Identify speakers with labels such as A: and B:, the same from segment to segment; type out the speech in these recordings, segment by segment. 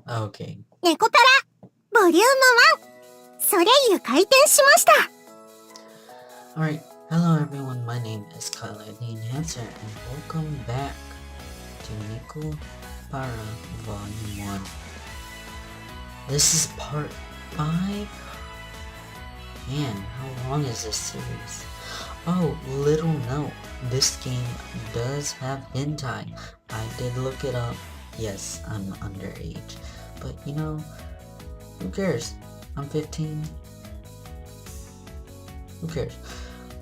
A: Okay.
B: ネコパラボリューム1ソレイユ開店しました。
A: Alright, hello everyone, my name is Kylar the Enhancer and welcome back to NEKOPARA Volume 1. This is part 5? Man, how long is this series? Oh, little note, this game does have hentai. I did look it up. Yes, I'm underage. But you know, who cares? I'm 15. Who cares?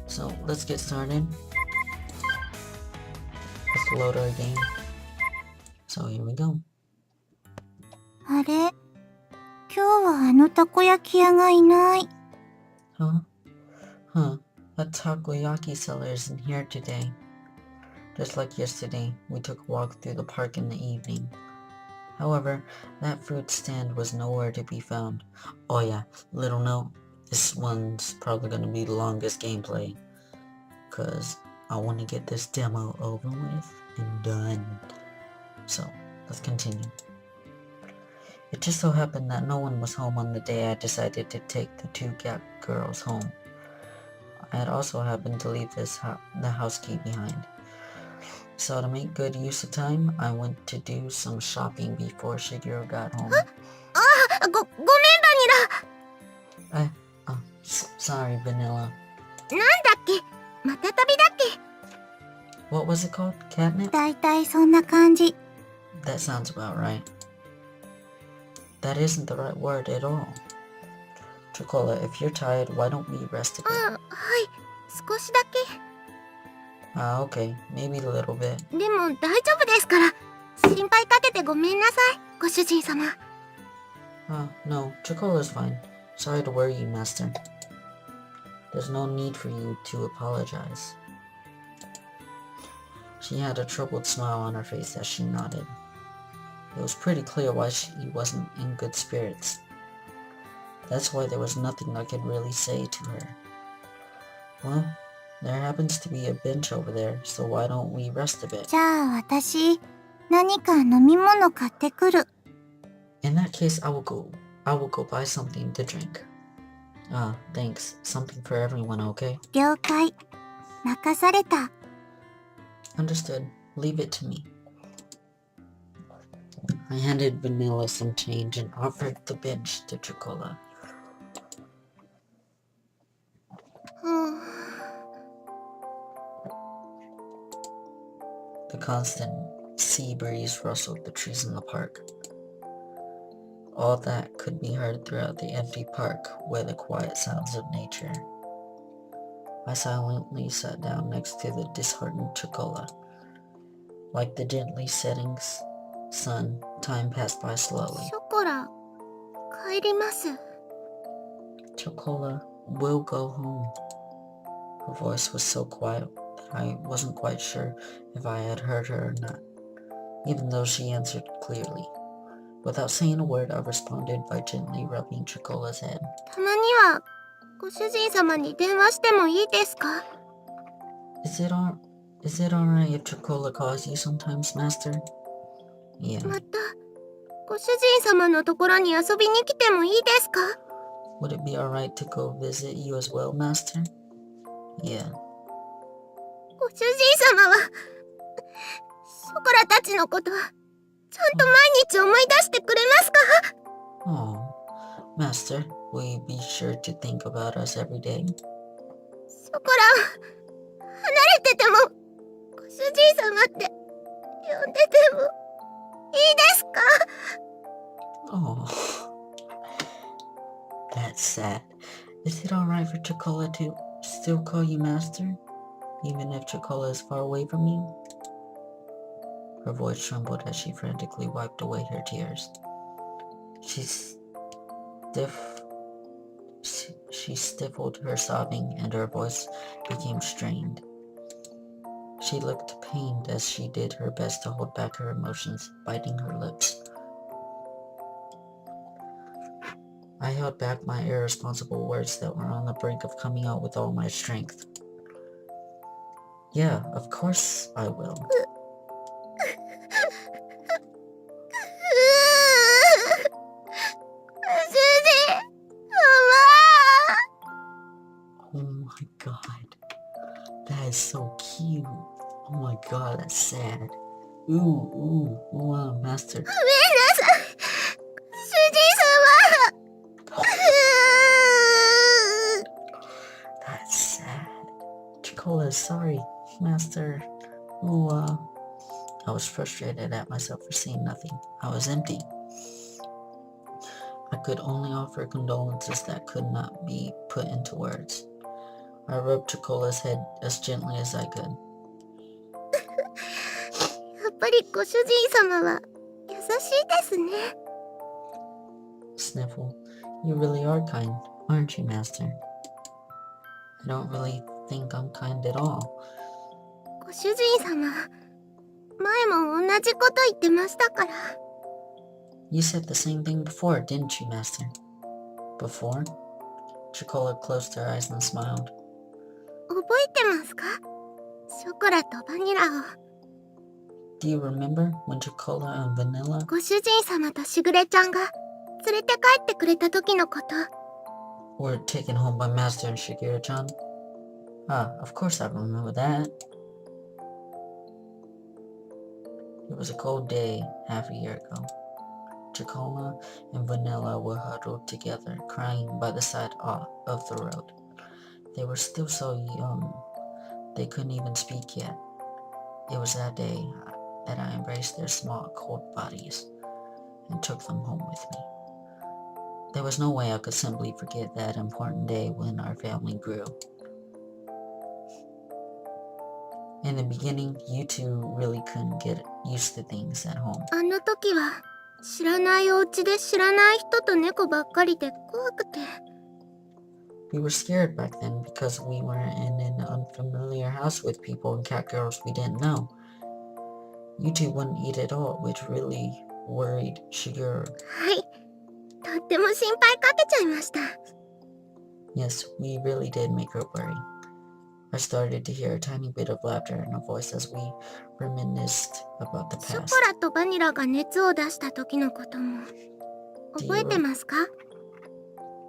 A: So let's get started. Let's load our game. So here we go.
B: あれ、今日はあのたこ焼き屋がいない。
A: Huh. A takoyaki seller isn't here today. Just like yesterday, we took a walk through the park in the evening. However, that fruit stand was nowhere to be found. Oh yeah, little note, this one's probably gonna be the longest gameplay. Cause I want to get this demo over with and done. So, let's continue. It just so happened that no one was home on the day I decided to take the two girls home. I had also happened to leave the house key behind. So to make good use of time, I went to do some shopping before Shigeru got home.
B: ごめんバニラ。
A: Sorry, Vanilla.
B: なんだっけ、また旅だっけ。
A: What was it called? Catnip?
B: だいたいそんな感じ。
A: That sounds about right. That isn't the right word at all. Chocola, if you're tired, why don't we rest a bit?
B: はい、少しだけ。
A: Okay, maybe a little bit.
B: でも大丈夫ですから。心配かけてごめんなさい、ご主人様。
A: No, Chocola's fine. Sorry to worry you, Master. There's no need for you to apologize. She had a troubled smile on her face as she nodded. It was pretty clear why she wasn't in good spirits. That's why there was nothing I could really say to her. Well, there happens to be a bench over there, so why don't we rest a bit?
B: じゃあ私、何か飲み物買ってくる。
A: In that case, I will go buy something to drink. Thanks. Something for everyone, okay?
B: 了解。任された。
A: Understood. Leave it to me. I handed Vanilla some change and offered the bench to Chocola. The constant sea breeze rustled the trees in the park. All that could be heard throughout the empty park were the quiet sounds of nature. I silently sat down next to the disheartened Chocola. Like the gently setting sun, time passed by slowly.
B: ショコラ、帰ります。
A: Chocola, we'll go home. Her voice was so quiet that I wasn't quite sure if I had heard her or not, even though she answered clearly. Without saying a word, I responded by gently rubbing Chocola's head.
B: たまにはご主人様に電話してもいいですか？
A: Is it alright if Chocola calls you sometimes, Master? Yeah.
B: またご主人様のところに遊びに来てもいいですか？
A: Would it be alright to go visit you as well, Master? Yeah.
B: ご主人様はショコラたちのことちゃんと毎日思い出してくれますか？
A: Oh, Master, will you be sure to think about us every day?
B: ショコラは離れててもご主人様って呼んでてもいいですか？
A: Oh, that's sad. Is it alright for Chocola to still call you Master, even if Chocola is far away from you? Her voice trembled as she frantically wiped away her tears. She stifled her sobbing and her voice became strained. She looked pained as she did her best to hold back her emotions, biting her lips. I held back my irresponsible words that were on the brink of coming out with all my strength. Yeah, of course I will. my god. That is so cute. Oh my god, that's sad. Master.
B: ごめんなさい。主人様。
A: That's sad. Chocola is sorry, Master. I was frustrated at myself for seeing nothing. I was empty. I could only offer condolences that could not be put into words. I rubbed Chocola's head as gently as I could.
B: やっぱりご主人様は優しいですね。
A: Sniffle. You really are kind, aren't you, Master? I don't really think I'm kind at all.
B: ご主人様、前も同じこと言ってましたから。
A: You said the same thing before, didn't you, Master? Before? Chocola closed her eyes and smiled.
B: 覚えてますか？ショコラとバニラを。
A: Do you remember when Chocola and Vanilla
B: ご主人様としぐれちゃんが連れて帰ってくれた時のこと。
A: were taken home by Master and Shigeru-chan? Ah, of course I remember that. It was a cold day half a year ago. Chocola and Vanilla were huddled together, crying by the side of the road. They were still so young, they couldn't even speak yet. It was that day that I embraced their small, cold bodies and took them home with me. There was no way I could simply forget that important day when our family grew. In the beginning, you two really couldn't get used to things at home.
B: あの時は知らないお家で知らない人と猫ばっかりで怖くて。
A: We were scared back then because we were in an unfamiliar house with people and cat girls we didn't know. You two wouldn't eat at all, which really worried Shigeru.
B: はい。とっても心配かけちゃいました。
A: Yes, we really did make her worry. I started to hear a tiny bit of laughter in her voice as we reminisced about the
B: ショ
A: past.
B: コラとバニラが熱を出した時のことも覚えてますか？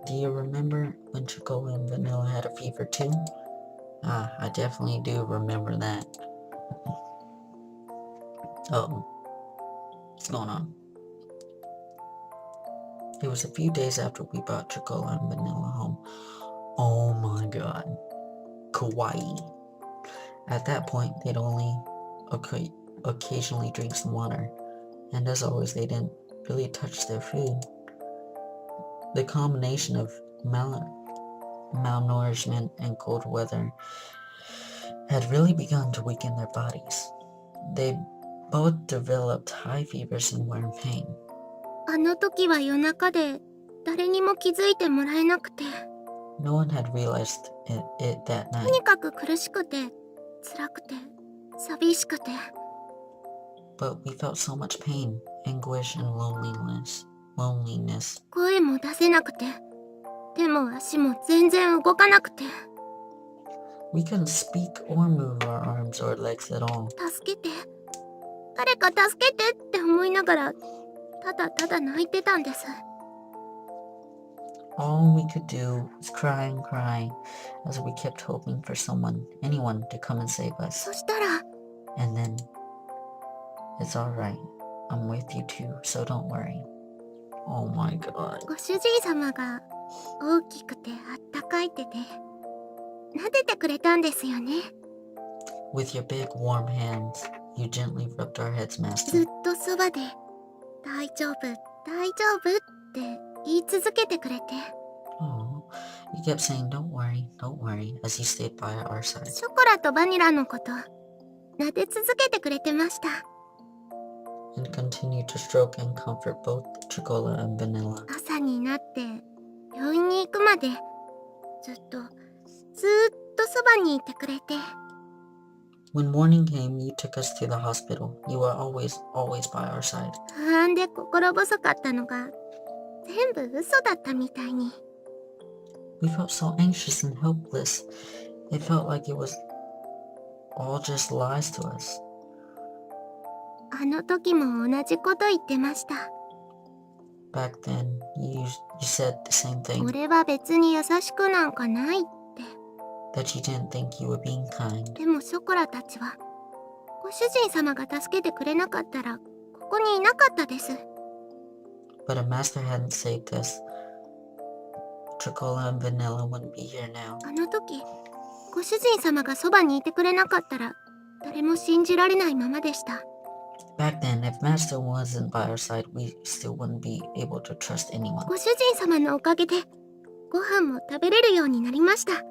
A: Do you remember when Chocola and Vanilla had a fever too? Ah, I definitely do remember that. Uh-oh. What's going on? It was a few days after we brought Chocola and Vanilla home. Oh my god. Kawaii. At that point, they'd only occasionally drink some water. And as always, they didn't really touch their food. The combination of malnourishment and cold weather had really begun to weaken their bodies. They both developed high fevers and were in pain.
B: あの時は夜中で誰にも気づいてもらえなくて。
A: No one had realized it that
B: と
A: night.
B: にかく苦しくて、辛くて、寂しくて。
A: But we felt so much pain, anguish, and loneliness.
B: 声も出せなくて、手も足も全然動かなくて。
A: We couldn't speak or move our arms or legs at all.
B: 助けて、誰か助けてって思いながら、ただただ泣いてたんです。
A: All we could do was cry and cry as we kept hoping for anyone to come and save us.
B: そしたら、
A: And then, it's alright. I'm with you too, so don't worry. Oh my god.
B: ご主人様が大きくてあったかい手で撫でてくれたんですよね。
A: With your big warm hands, you gently rubbed our heads,
B: ず
A: Master.
B: っとそばで大丈夫、大丈夫って言い続けてくれて。
A: Oh, you kept saying, don't worry, as you stayed by our side.
B: ショコラとバニラのこと撫で続けてくれてました。
A: And continued to stroke and comfort both Chocola and Vanilla.
B: 朝になって病院に行くまでずっとそばにいてくれて。
A: When morning came, you took us to the hospital. You were always by our side.
B: 不安で心細かったのが全部嘘だったみたいに。
A: We felt so anxious and helpless. It felt like it was all just lies to us.
B: あの時も同じこと言ってました。
A: Back then, you said the same thing.
B: 俺は別に優しくなんかないって。
A: that you didn't think you were being kind.
B: でもショコラたちはご主人様が助けてくれなかったらここにいなかったです。
A: But if Master hadn't saved us, Chocola and Vanilla wouldn't be here now.
B: あの時ご主人様がそばにいてくれなかったら誰も信じられないままでした。
A: Back then, if Master wasn't by our side, we still wouldn't be able to trust anyone.
B: ご主人様のおかげでご飯も食べれるようになりました。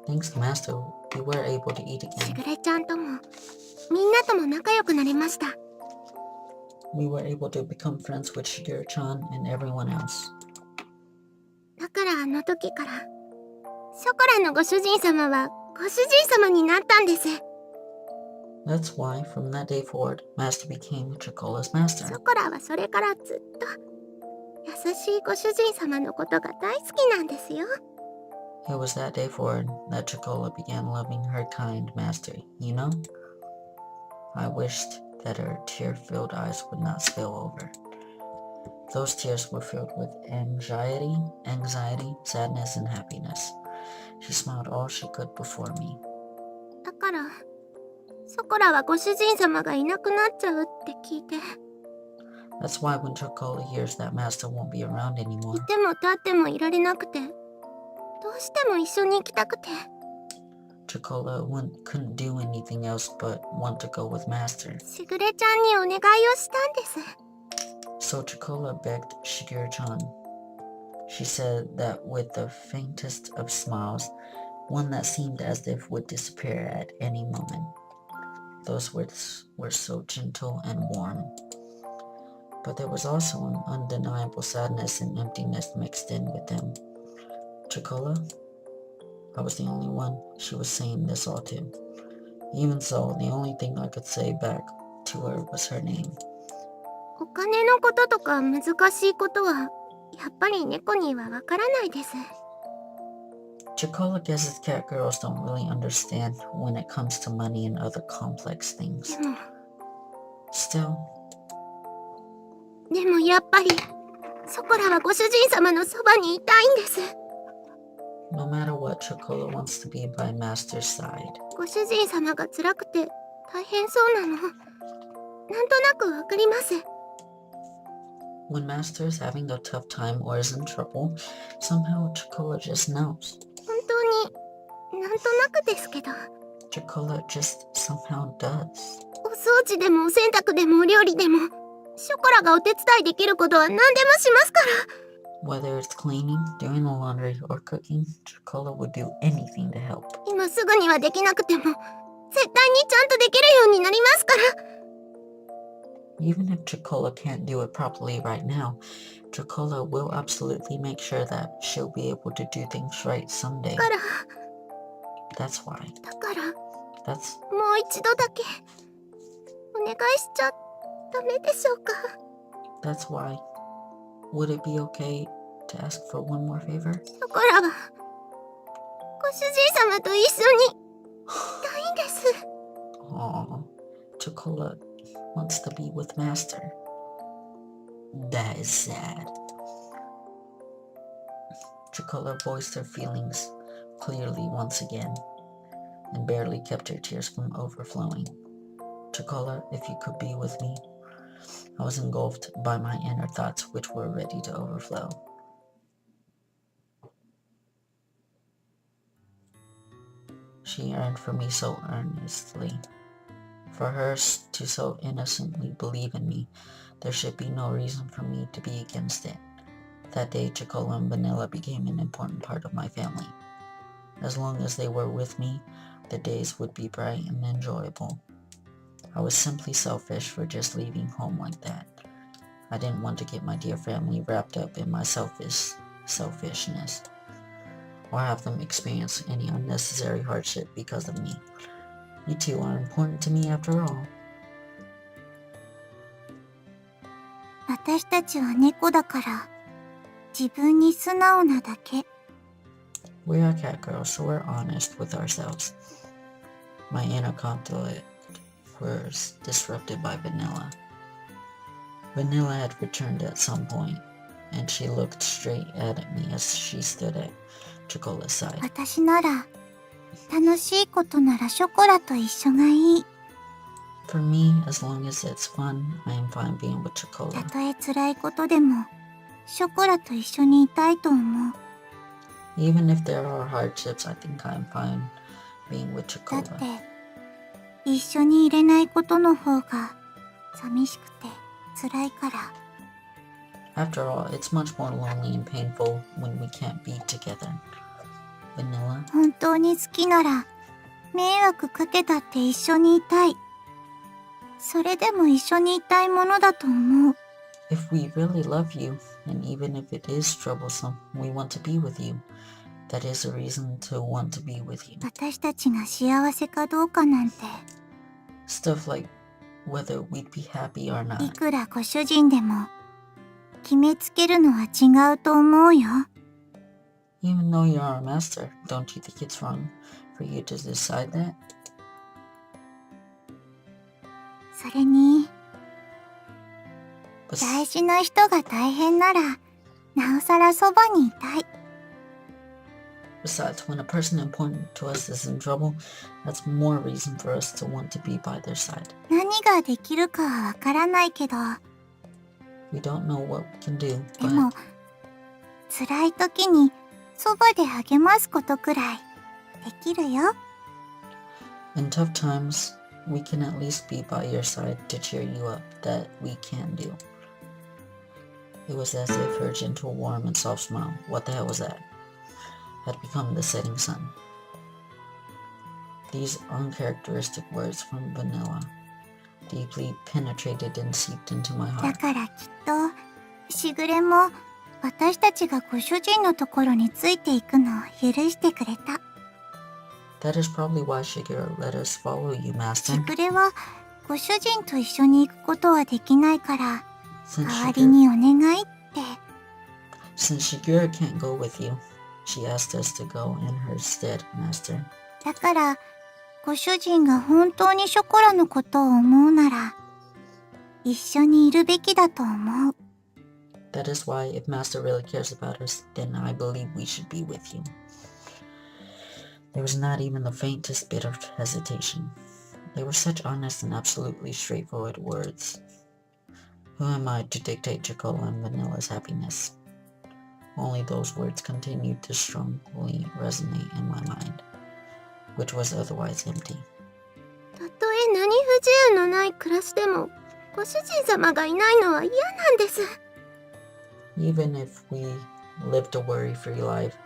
A: Thanks to Master, we were able to eat
B: し
A: again.
B: ぐれちゃんともみんなとも仲良くなれました。
A: We were able to become friends with Shigeru-chan and everyone else.
B: だからあの時からショコラのご主人様はご主人様になったんです。
A: That's why, from that day forward, Master became Chocola's
B: シ
A: master.
B: ョコラはそれからずっと優しいご主人様のことが大好きなんですよ。
A: It was that day forward that Chocola began loving her kind master, you know? I wished that her tear-filled eyes would not spill over. Those tears were filled with anxiety, sadness, and happiness. She smiled all she could before me.
B: だからショコラはご主人様がいなくなっちゃうって聞いて、
A: That's why when Chocola hears that Master won't be around
B: い
A: anymore,
B: ても立ってもいられなくて、どうしても一緒に行きたくて、
A: Chocola couldn't do anything else but want to go with Master.
B: しぐれちゃんにお願いをしたんです。
A: So Chocola begged Shigeru-chan. She said that with the faintest of smiles, one that seemed as if would disappear at any moment. Those words were so gentle and warm. But there was also an undeniable sadness and emptiness mixed in with them. Chocola? I was the only one she was saying this all to. Even so, the only thing I could say back to her was her name.
B: お金のこととか難しいことはやっぱり猫にはわからないです。
A: Chocola guesses cat girls don't really understand when it comes to money and other complex
B: で
A: things.
B: も
A: Still,
B: でもやっぱりショコラはご主人様のそばにいたいんです。
A: no matter what, Chocola wants to be by Master's side.
B: ご主人様が辛くて大変そうなのなんとなくわかります。
A: When Master is having a tough time or is in trouble, somehow Chocola just knows.
B: 本当になんとなくですけど、
A: Chocola just somehow does.
B: お掃除でもお洗濯でもお料理でもショコラがお手伝いできることは何でもしますから。
A: Whether it's cleaning, doing the laundry, or cooking, Chocola would do anything to help.
B: 今すぐにはできなくても絶対にちゃんとできるようになりますから。
A: Even if Chocola can't do it properly right now, Chocola will absolutely make sure that she'll be able to do things right someday.
B: だから
A: That's why.
B: だから
A: That's
B: もう一度だけお願いしちゃダメでしょうか。
A: that's why. Would it be okay to ask for one more favor?
B: ショコラはご主人様と一緒にいたいんです。
A: Aw, Chocola wants to be with Master. That is sad. Chocola voiced her feelings clearly once again, and barely kept her tears from overflowing. Chocola, if you could be with me. I was engulfed by my inner thoughts, which were ready to overflow. She yearned for me so earnestly. For her to so innocently believe in me, there should be no reason for me to be against it. That day, Chocola and Vanilla became an important part of my family. As long as they were with me, the days would be bright and enjoyable. I was simply selfish for just leaving home like that. I didn't want to get my dear family wrapped up in my selfishness, or have them experience any unnecessary hardship because of me. You two are important to me after all.
B: 私たちは猫だから自分に素直なだけ。
A: We are cat girls, so we're honest with ourselves. My inner conflict was disrupted by Vanilla. Vanilla had returned at some point, and she looked straight at me as she stood at Chocola's side.
B: 私なら楽しいことならショコラと一緒がいい。
A: For me, as long as it's fun, I am fine being with
B: た
A: Chocola.
B: とえ辛いことでもショコラと一緒にいたいと思う。
A: Even if there are hardships, I think I am fine being with
B: だって
A: Chocola.
B: 一緒にいれないことの方が寂しくて辛いから。
A: After all, it's much more lonely and painful when we can't be together. Vanilla,
B: 本当に好きなら迷惑かけたって一緒にいたい。それでも一緒にいたいものだと思う。
A: if we really love you, and even if it is troublesome, we want to be with you. That is a reason to want to be with you.
B: 私たちが幸せかどうかなんて
A: Stuff like whether we'd be happy or
B: い
A: not.
B: くらご主人でも決めつけるのは違うと思うよ。
A: Even though you're our master, don't you think it's wrong for you to decide that?
B: それに
A: Bes-
B: 大事な人が大変ならなおさらそばにいたい。
A: Besides, when a person important to us is in trouble, that's more reason for us to want to be by their side.
B: 何ができるかはわからないけど、
A: We don't know what we can do,
B: でも
A: but
B: 辛い時にそばで励ますことくらいできるよ。
A: in tough times, we can at least be by your side to cheer you up. That we can do. It was as if her gentle, warm, and soft smile, what the hell was that, had become the setting sun. These uncharacteristic words from Vanilla deeply penetrated and seeped into my
B: だ
A: heart.
B: からきっとしぐれも私たちがご主人のところについていくのを許してくれた。
A: That is probably why Shigeru let us follow you,
B: し
A: Master.
B: ぐれはご主人と一緒に行くことはできないから
A: Since
B: 代わりにお願いって。
A: Shigeru can't go with you, she asked us to go in her stead, Master.
B: だからご主人が本当にショコラのことを思うなら一緒にいるべきだと思う。
A: That is why, if Master really cares about us, then I believe we should be with you. There was not even the faintest bit of hesitation. They were such honest and absolutely straightforward words. Who am I to dictate Chocola and Vanilla's happiness? Only those words continued to strongly resonate in my mind, which was otherwise empty.
B: たとえ何不自由のない暮らしでもご主人様がいないのは嫌なんです。
A: Even if we lived a worry-free life,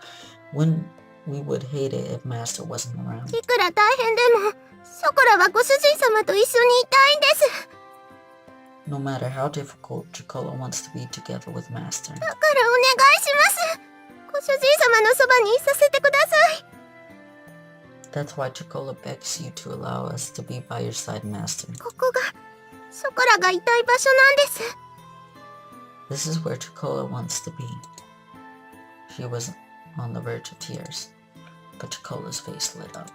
A: we would hate it if Master wasn't around.
B: いくら大変でもショコラはご主人様と一緒にいたいんです。
A: No matter how difficult, Chocola wants to be together with Master.
B: だからお願いします。ご主人様のそばにいさせてください。
A: That's why Chocola begs you to allow us to be by your side, Master.
B: ここがショコラがいたい場所なんです。
A: This is where Chocola wants to be. She was on the verge of tears, but Chocola's face lit up.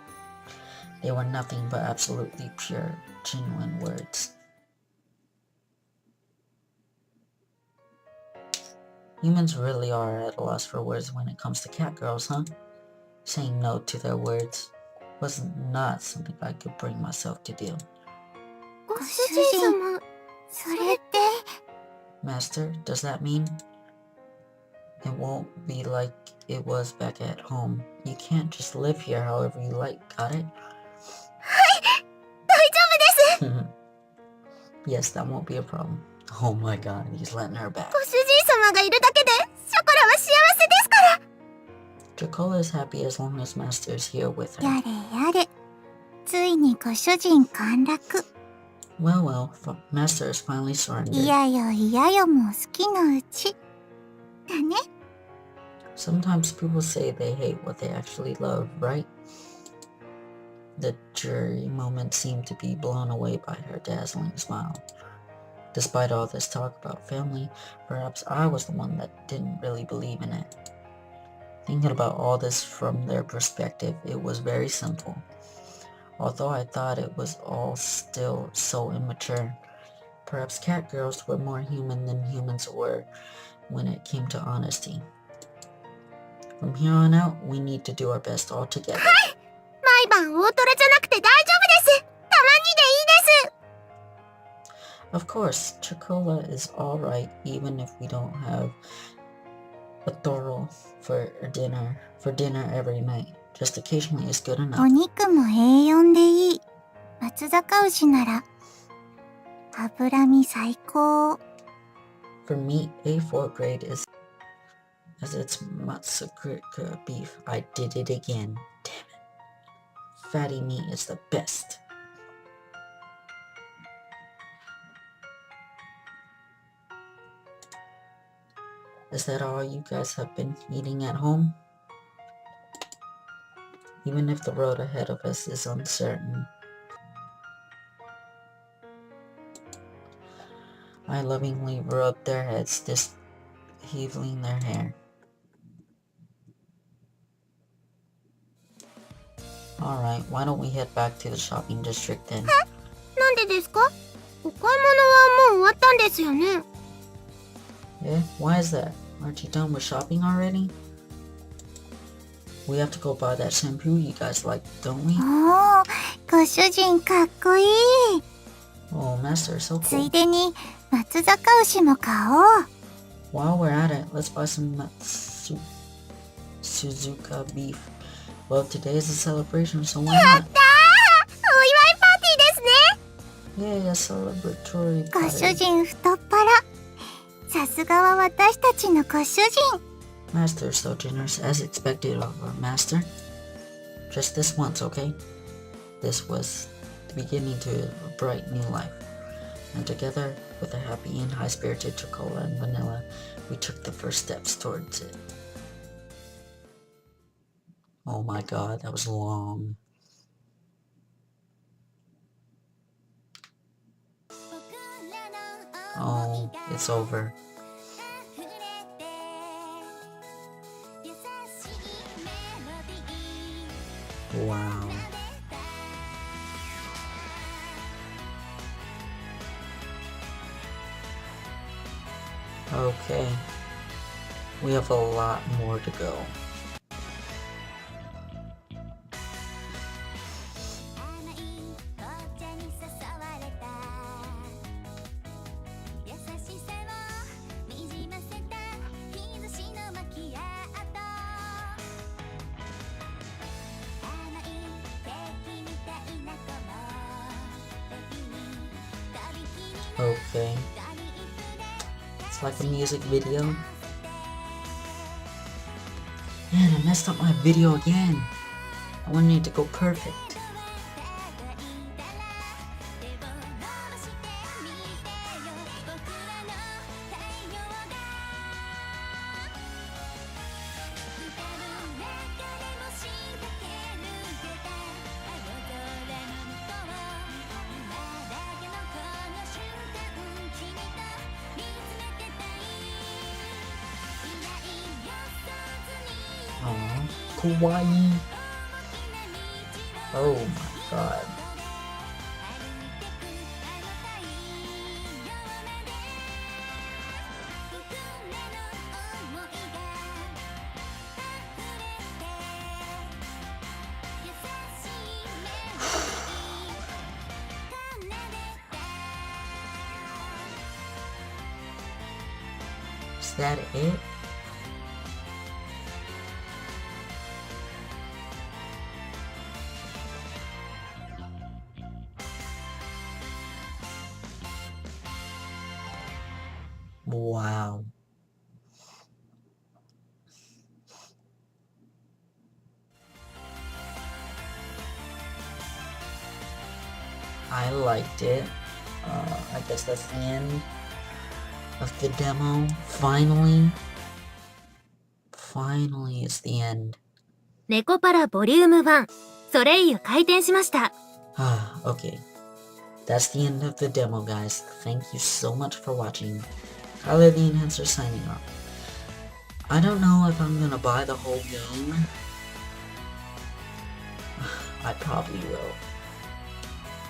A: They were nothing but absolutely pure, genuine words. Humans really are at a loss for words when it comes to cat girls, huh? Saying no to their words was not something I could bring myself to do.
B: ご主人様、それって。
A: Master, does that mean it won't be like it was back at home? You can't just live here however you like, got it?
B: 大丈夫です。
A: Yes, that won't be a problem. Oh my god, he's letting her back.
B: ご主人様がいるだけでショコラは幸せですから。
A: Chocola is happy as long as Master is here with her.
B: やれやれ、ついにご主人陥落。
A: Well, Master is finally surrendered.
B: いやよいやよも好きのうち。だね。
A: Sometimes people say they hate what they actually love, right? The jury moment seemed to be blown away by her dazzling smile. Despite all this talk about family, perhaps I was the one that didn't really believe in it. Thinking about all this from their perspective, it was very simple. Although I thought it was all still so immature, perhaps cat girls were more human than humans were when it came to honesty. From here on out, we need to do our best all together.
B: 待晩大トロじゃなくて大丈夫です。たまにでいいです。
A: Of course, Chocola is alright even if we don't have a thorough for dinner every night. Just occasionally is good
B: お
A: enough.
B: 肉も A4 でいい。松阪牛なら脂身最高。
A: For meat, A4 grade is as it's Matsukuka beef. I did it again. Damn it. Fatty meat is the best. Is that all you guys have been eating at home? Even if the road ahead of us is uncertain. I lovingly rub their heads, disheveling their hair. Alright, why don't we head back to the shopping district then?
B: なんでですか？お買い物はもう終わったんですよね。
A: Eh? Why is that? Aren't you done with shopping already? We have to go buy that shampoo you guys like, don't we?
B: おー、ご主人かっこいい。
A: Oh, Master, so
B: つい
A: cool.
B: でに松阪牛も買おう。
A: While we're at it, let's buy some Suzuka beef. Well, today is a celebration, so why
B: やっ
A: not?
B: たー！お祝いパーティーですね。
A: Yeah, celebratory
B: ご主
A: party.
B: 人太っ腹。さすがは私たちのご主人。
A: Master is so generous, as expected of our master. Just this once, okay? This was the beginning to a bright new life. And together, with a happy and high-spirited Chocola and Vanilla, we took the first steps towards it. Oh my god, that was long. Oh, it's over. Wow. Okay. We have a lot more to go. Okay. It's like a music video. Man, I messed up my video again. I wanted it to go perfect. Aww, kawaii. Oh my god. Is that it? Wow. I liked it. I guess that's the end of the demo. Finally, it's the end.
B: ネコパラボリューム1ソレイユ開店しました。
A: Okay. That's the end of the demo, guys. Thank you so much for watching. Kylar the Enhancer signing off. I don't know if I'm gonna buy the whole game. I probably will.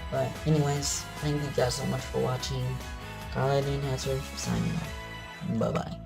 A: But anyways, thank you guys so much for watching. Kylar the Enhancer signing off. Bye-bye.